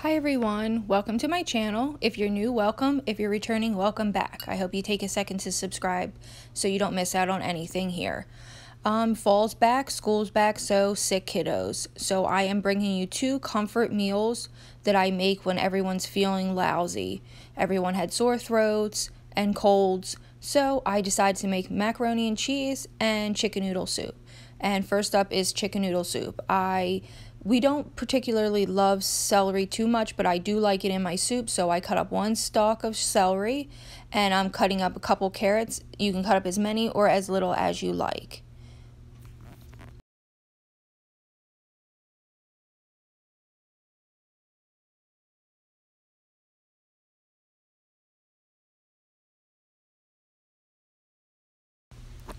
Hi everyone, welcome to my channel. If you're new, welcome. If you're returning, welcome back. I hope you take a second to subscribe so you don't miss out on anything here. Fall's back, school's back, so sick kiddos. So I am bringing you two comfort meals that I make when everyone's feeling lousy. Everyone had sore throats and colds, so I decided to make macaroni and cheese and chicken noodle soup. And first up is chicken noodle soup. We don't particularly love celery too much, but I do like it in my soup, so I cut up one stalk of celery, and I'm cutting up a couple carrots. You can cut up as many or as little as you like.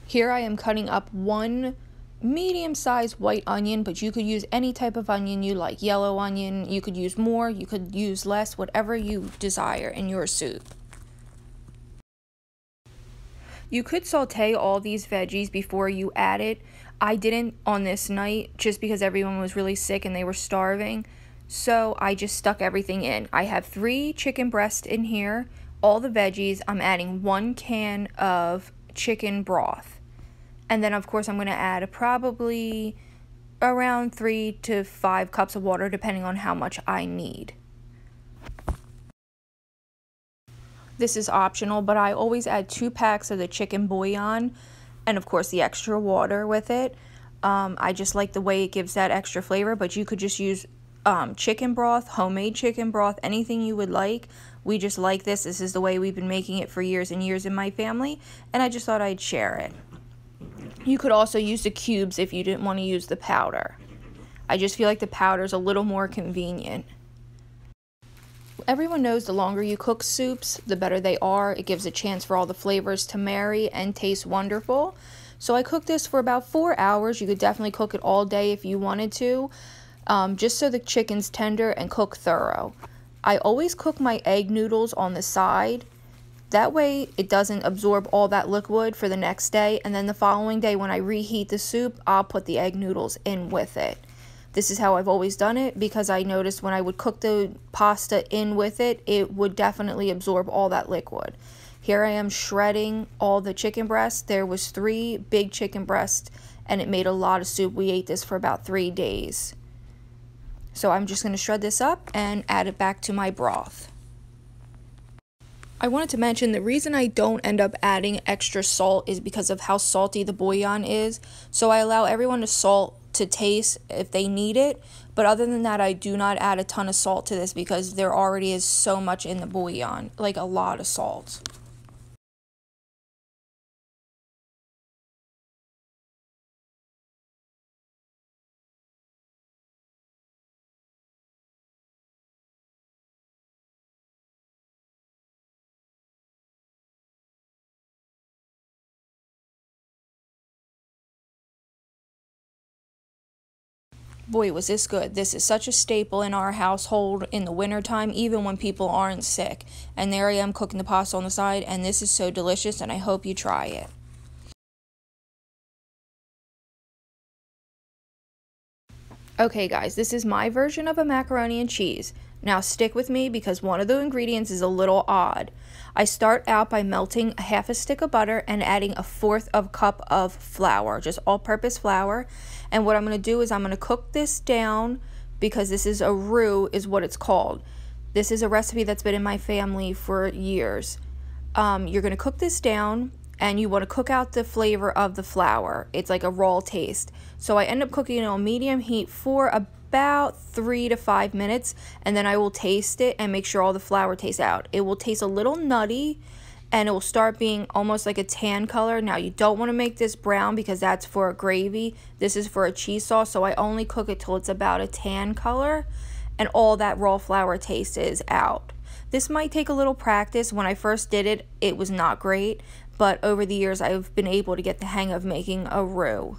Here I am cutting up one medium-sized white onion, but you could use any type of onion you like. Yellow onion, you could use more, you could use less, whatever you desire in your soup. You could saute all these veggies before you add it. I didn't on this night just because everyone was really sick and they were starving. So I just stuck everything in. I have 3 chicken breasts in here, all the veggies. I'm adding 1 can of chicken broth. And then of course I'm going to add probably around 3 to 5 cups of water depending on how much I need. This is optional, but I always add 2 packs of the chicken bouillon and of course the extra water with it. I just like the way it gives that extra flavor, but you could just use chicken broth, homemade chicken broth, anything you would like. We just like this. This is the way we've been making it for years and years in my family, and I just thought I'd share it. You could also use the cubes if you didn't want to use the powder. I just feel like the powder is a little more convenient. Everyone knows the longer you cook soups, the better they are. It gives a chance for all the flavors to marry and taste wonderful. So I cooked this for about 4 hours. You could definitely cook it all day if you wanted to, just so the chicken's tender and cook thorough. I always cook my egg noodles on the side. That way it doesn't absorb all that liquid for the next day, and then the following day when I reheat the soup, I'll put the egg noodles in with it. This is how I've always done it because I noticed when I would cook the pasta in with it, it would definitely absorb all that liquid. Here I am shredding all the chicken breasts. There was 3 big chicken breasts and it made a lot of soup. We ate this for about 3 days. So I'm just going to shred this up and add it back to my broth. I wanted to mention the reason I don't end up adding extra salt is because of how salty the bouillon is. So I allow everyone to salt to taste if they need it, but other than that I do not add a ton of salt to this because there already is so much in the bouillon, like a lot of salt. Boy, was this good. This is such a staple in our household in the wintertime, even when people aren't sick. And there I am cooking the pasta on the side, and this is so delicious, and I hope you try it. Okay guys, this is my version of a macaroni and cheese. Now stick with me because one of the ingredients is a little odd. I start out by melting a half a stick of butter and adding a 1/4 of a cup of flour, just all-purpose flour. And what I'm going to do is I'm going to cook this down because this is a roux is what it's called. This is a recipe that's been in my family for years. You're going to cook this down and you want to cook out the flavor of the flour. It's like a raw taste. So I end up cooking it on medium heat for about 3 to 5 minutes, and then I will taste it and make sure all the flour tastes out. It will taste a little nutty and it will start being almost like a tan color. Now you don't want to make this brown because that's for a gravy. This is for a cheese sauce, so I only cook it till it's about a tan color and all that raw flour taste is out. This might take a little practice. When I first did it, it was not great, but over the years I've been able to get the hang of making a roux.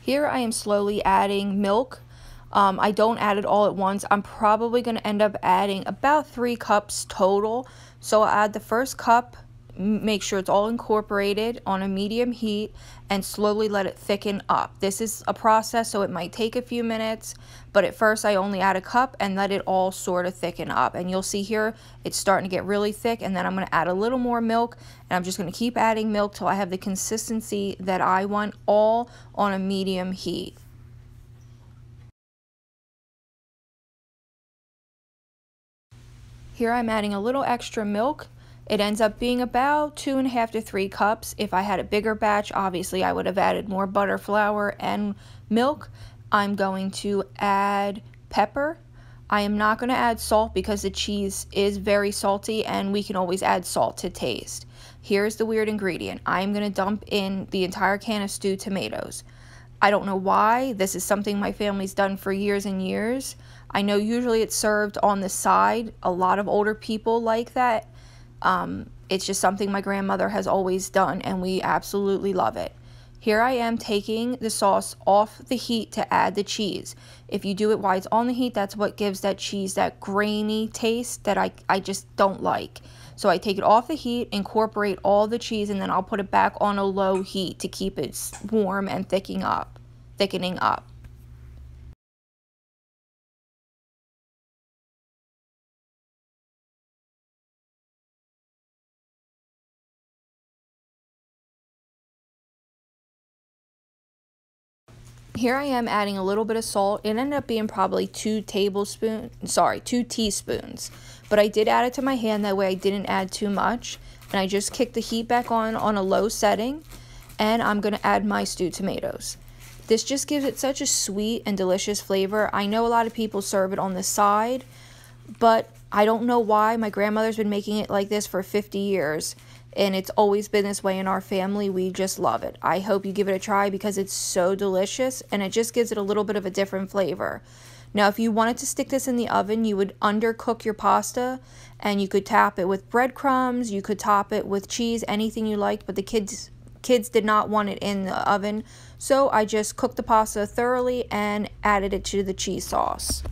Here I am slowly adding milk. I don't add it all at once. I'm probably going to end up adding about 3 cups total. So I'll add the first cup, make sure it's all incorporated on a medium heat, and slowly let it thicken up. This is a process, so it might take a few minutes, but at first I only add a cup and let it all sort of thicken up. And you'll see here it's starting to get really thick, and then I'm going to add a little more milk, and I'm just going to keep adding milk till I have the consistency that I want, all on a medium heat. Here I'm adding a little extra milk. It ends up being about 2.5 to 3 cups. If I had a bigger batch, obviously I would have added more butter, flour, and milk. I'm going to add pepper. I am not going to add salt because the cheese is very salty and we can always add salt to taste. Here's the weird ingredient. I'm going to dump in the entire can of stewed tomatoes. I don't know why. This is something my family's done for years and years. I know usually it's served on the side. A lot of older people like that. It's just something my grandmother has always done, and we absolutely love it. Here I am taking the sauce off the heat to add the cheese. If you do it while it's on the heat, that's what gives that cheese that grainy taste that I just don't like. So I take it off the heat, incorporate all the cheese, and then I'll put it back on a low heat to keep it warm and thickening up. Here I am adding a little bit of salt. It ended up being probably 2 teaspoons. But I did add it to my hand, that way I didn't add too much. And I just kicked the heat back on a low setting. And I'm going to add my stewed tomatoes. This just gives it such a sweet and delicious flavor. I know a lot of people serve it on the side, but I don't know why. My grandmother's been making it like this for 50 years. And it's always been this way in our family. We just love it. I hope you give it a try because it's so delicious and it just gives it a little bit of a different flavor. Now, if you wanted to stick this in the oven, you would undercook your pasta and you could top it with breadcrumbs, you could top it with cheese, anything you like, but the kids did not want it in the oven. So I just cooked the pasta thoroughly and added it to the cheese sauce.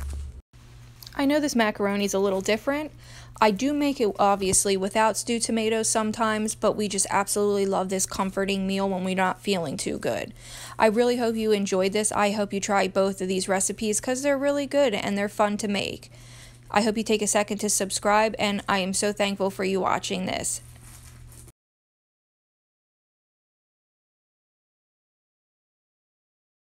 I know this macaroni is a little different. I do make it obviously without stewed tomatoes sometimes, but we just absolutely love this comforting meal when we're not feeling too good. I really hope you enjoyed this. I hope you try both of these recipes because they're really good and they're fun to make. I hope you take a second to subscribe, and I am so thankful for you watching this.